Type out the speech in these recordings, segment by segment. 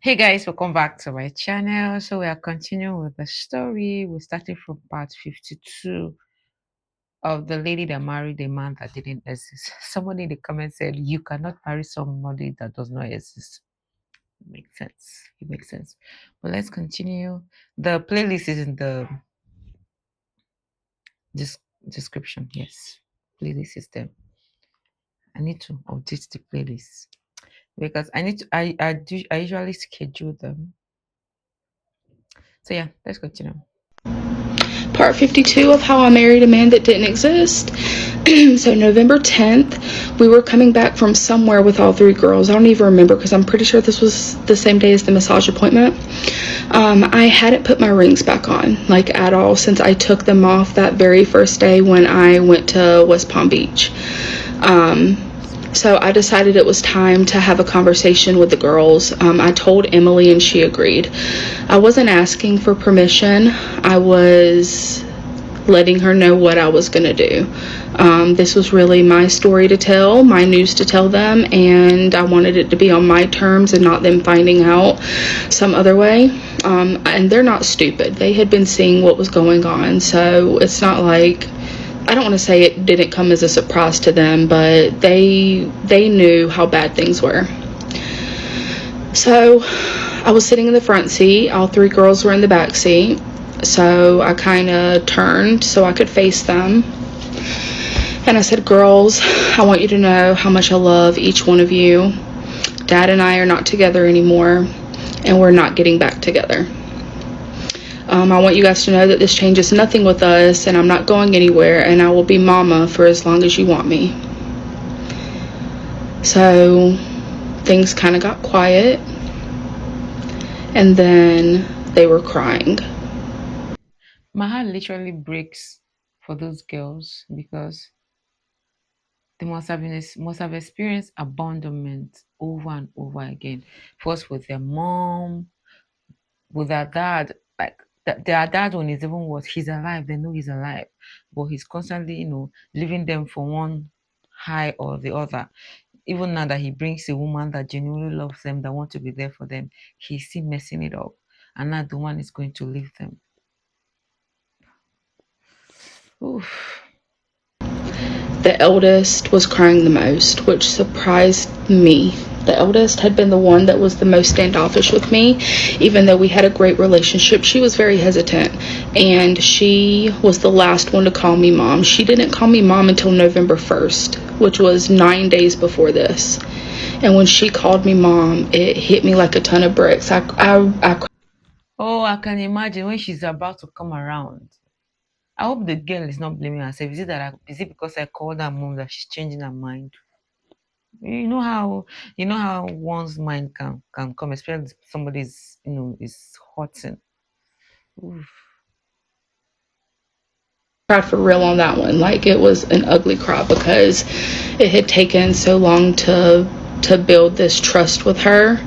Hey guys, welcome back to my channel. So we are continuing with the story. We're starting from part 52 of the lady that married a man that didn't exist. Somebody in the comment said, you cannot marry somebody that does not exist. It makes sense. It makes sense. But let's continue. The playlist is in the description. Yes. Playlist system. I need to update the playlist because I usually schedule them. So yeah, let's continue. Part 52 of How I Married a Man That Didn't Exist. So November 10th, we were coming back from somewhere with all three girls. I don't even remember because I'm pretty sure this was the same day as the massage appointment. I hadn't put my rings back on, like at all, since I took them off that very first day when I went to West Palm Beach. So I decided it was time to have a conversation with the girls. I told Emily and she agreed. I wasn't asking for permission. I was letting her know what I was going to do. This was really my story to tell, my news to tell them, and I wanted it to be on my terms and not them finding out some other way. And they're not stupid. They had been seeing what was going on, so it's not like, I don't want to say it didn't come as a surprise to them, but they knew how bad things were. So I was sitting in the front seat. All three girls were in the back seat. So I kind of turned so I could face them. And I said, girls, I want you to know how much I love each one of you. Dad and I are not together anymore, and we're not getting back together. I want you guys to know that this changes nothing with us, and I'm not going anywhere, and I will be mama for as long as you want me. So things kind of got quiet, and then they were crying. My heart literally breaks for those girls because they must have experienced abandonment over and over again. First with their mom, with their dad, like their dad one is even worse. He's alive, they know he's alive, but he's constantly, leaving them for one high or the other. Even now that he brings a woman that genuinely loves them, that wants to be there for them, he's still messing it up. And now the one is going to leave them. Oof. The eldest was crying the most, which surprised me. The eldest had been the one that was the most standoffish with me. Even though we had a great relationship, she was very hesitant, and she was the last one to call me mom. She didn't call me mom until November 1st, which was 9 days before this. And when she called me mom, it hit me like a ton of bricks. Oh, I can imagine when she's about to come around. I hope the girl is not blaming herself. Is it because I called her mom that she's changing her mind? You know how one's mind can come, especially if somebody's is hurting. Oof. cried for real on that one. Like, it was an ugly cry because it had taken so long to build this trust with her.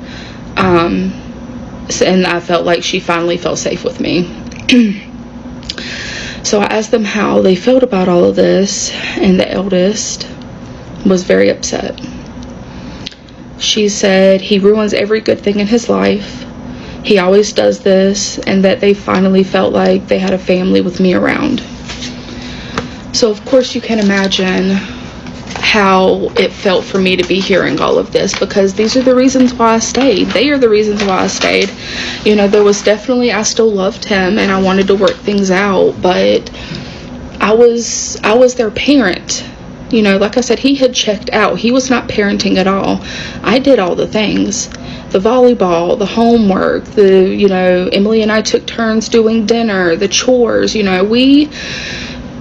And I felt like she finally felt safe with me. So I asked them how they felt about all of this, and the eldest was very upset. She said he ruins every good thing in his life. He always does this, and that they finally felt like they had a family with me around. So of course you can imagine how it felt for me to be hearing all of this, because these are the reasons why I stayed. They are the reasons why I stayed. There was definitely, I still loved him and I wanted to work things out, but I was their parent. Like I said, he had checked out. He was not parenting at all. I did all the things. The volleyball, the homework, Emily and I took turns doing dinner, the chores,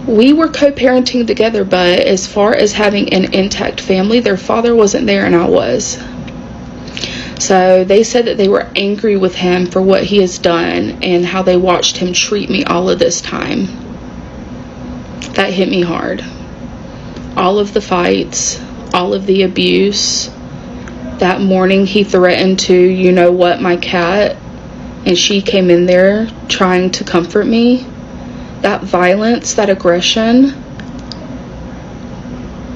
we were co-parenting together, but as far as having an intact family, their father wasn't there and I was. So they said that they were angry with him for what he has done and how they watched him treat me all of this time. That hit me hard. All of the fights, all of the abuse. That morning he threatened to, my cat, and she came in there trying to comfort me. That violence, that aggression,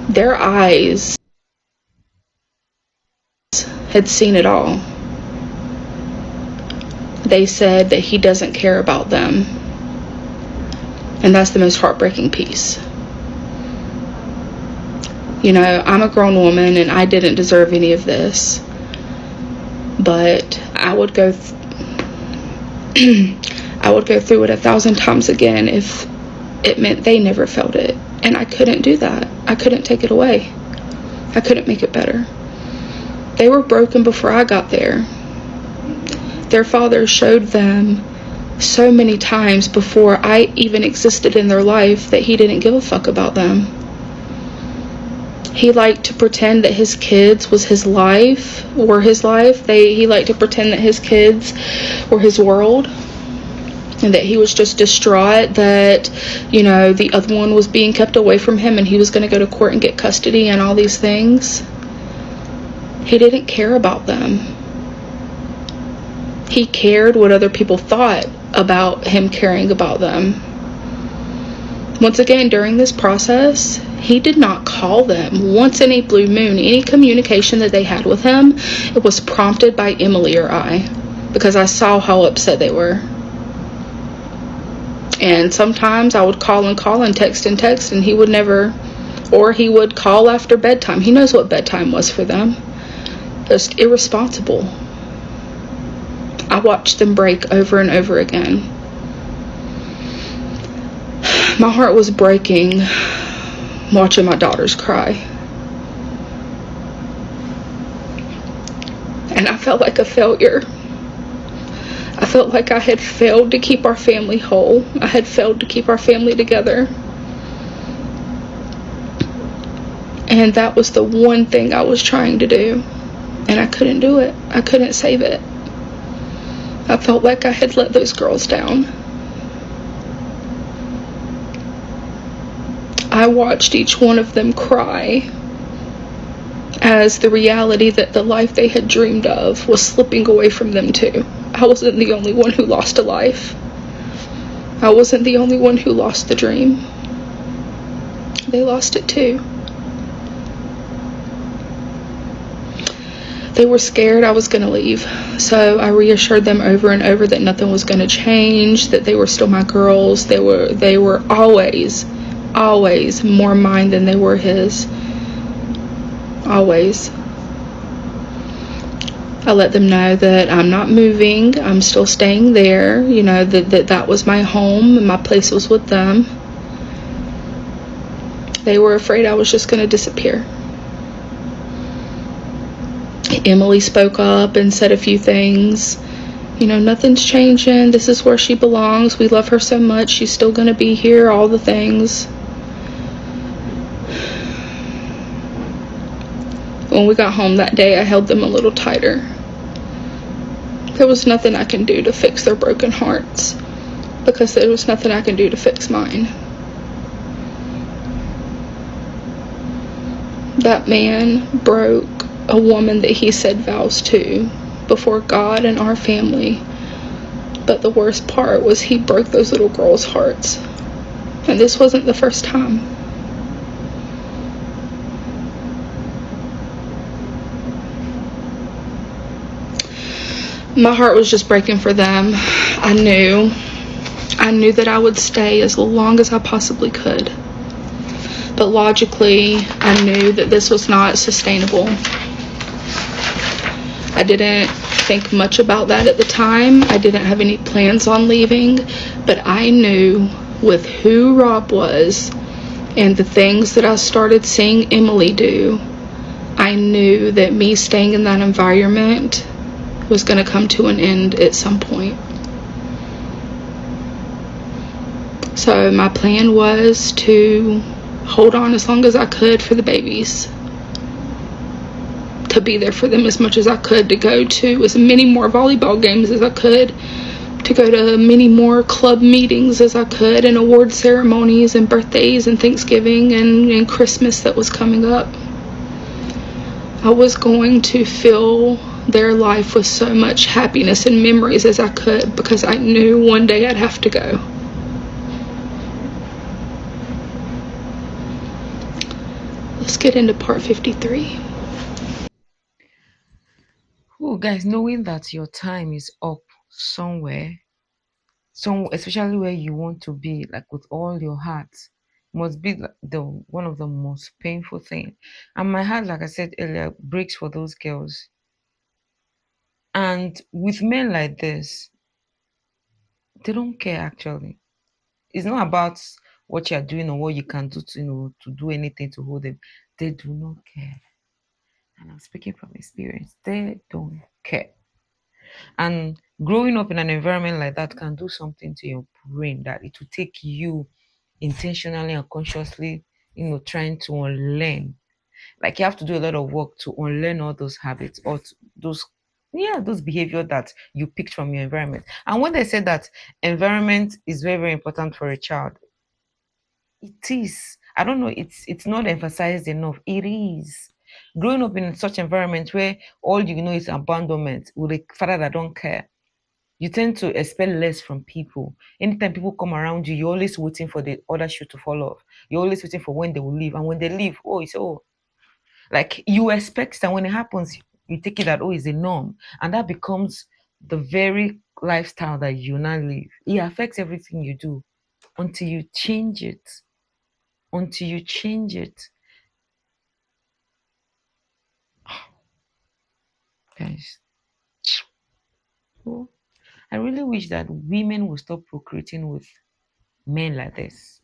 their eyes had seen it all. They said that he doesn't care about them. And that's the most heartbreaking piece. You know, I'm a grown woman and I didn't deserve any of this. But I would go I would go through it 1,000 times again if it meant they never felt it. And I couldn't do that. I couldn't take it away. I couldn't make it better. They were broken before I got there. Their father showed them so many times before I even existed in their life that he didn't give a fuck about them. He liked to pretend that his kids was his life, were his life. He liked to pretend that his kids were his world, and that he was just distraught that, you know, the other one was being kept away from him and he was going to go to court and get custody and all these things. He didn't care about them. He cared what other people thought about him caring about them. Once again, during this process, he did not call them once in a blue moon. Any communication that they had with him, it was prompted by Emily or I, because I saw how upset they were. And sometimes I would call and text, and he would never, or he would call after bedtime. He knows what bedtime was for them. Just irresponsible. I watched them break over and over again. My heart was breaking watching my daughters cry. And I felt like a failure. I felt like I had failed to keep our family whole. I had failed to keep our family together. And that was the one thing I was trying to do. And I couldn't do it. I couldn't save it. I felt like I had let those girls down. I watched each one of them cry as the reality that the life they had dreamed of was slipping away from them too. I wasn't the only one who lost a life. I wasn't the only one who lost the dream. They lost it too. They were scared I was going to leave, so I reassured them over and over that nothing was going to change, that they were still my girls. They were always more mine than they were his. Always. I let them know that I'm not moving. I'm still staying there. You know, that was my home and my place was with them. They were afraid I was just going to disappear. Emily spoke up and said a few things. You know, nothing's changing. This is where she belongs. We love her so much. She's still going to be here. All the things. When we got home that day, I held them a little tighter. There was nothing I can do to fix their broken hearts, because there was nothing I can do to fix mine. That man broke a woman that he said vows to before God and our family. But the worst part was he broke those little girls' hearts. And this wasn't the first time. My heart was just breaking for them. I knew that I would stay as long as I possibly could. But logically, I knew that this was not sustainable. I didn't think much about that at the time. I didn't have any plans on leaving, but I knew with who Rob was and the things that I started seeing Emily do, I knew that me staying in that environment was going to come to an end at some point. So my plan was to hold on as long as I could for the babies, to be there for them as much as I could, to go to as many more volleyball games as I could, to go to many more club meetings as I could, and award ceremonies and birthdays and Thanksgiving and Christmas that was coming up. I was going to fill their life with so much happiness and memories as I could, because I knew one day I'd have to go. Let's get into part 53. Oh, guys, knowing that your time is up somewhere, some especially where you want to be, like with all your heart, must be like the one of the most painful thing. And my heart, like I said earlier, breaks for those girls. And with men like this, they don't care actually. It's not about what you're doing or what you can do to, to do anything to hold them. They do not care. And I'm speaking from experience. They don't care. And growing up in an environment like that can do something to your brain that it will take you intentionally and consciously, trying to unlearn. Like you have to do a lot of work to unlearn all those habits or those, yeah, those behavior that you picked from your environment. And when they say that environment is very, very important for a child, it is. I don't know, it's not emphasized enough. It is. Growing up in such environment where all you know is abandonment with a father that don't care, you tend to expect less from people. Anytime people come around you, you're always waiting for the other shoe to fall off. You're always waiting for when they will leave. And when they leave, oh, it's oh. Like you expect that when it happens, you take it that oh, it's a norm. And that becomes the very lifestyle that you now live. It affects everything you do until you change it. Until you change it. Guys. Oh, I really wish that women would stop procreating with men like this.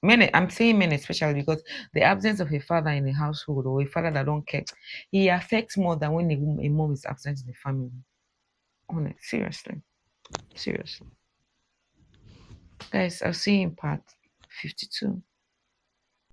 Men, I'm saying men especially because the absence of a father in the household or a father that don't care, he affects more than when a mom is absent in the family. Honest, seriously, seriously, guys. I'll see you in part 52.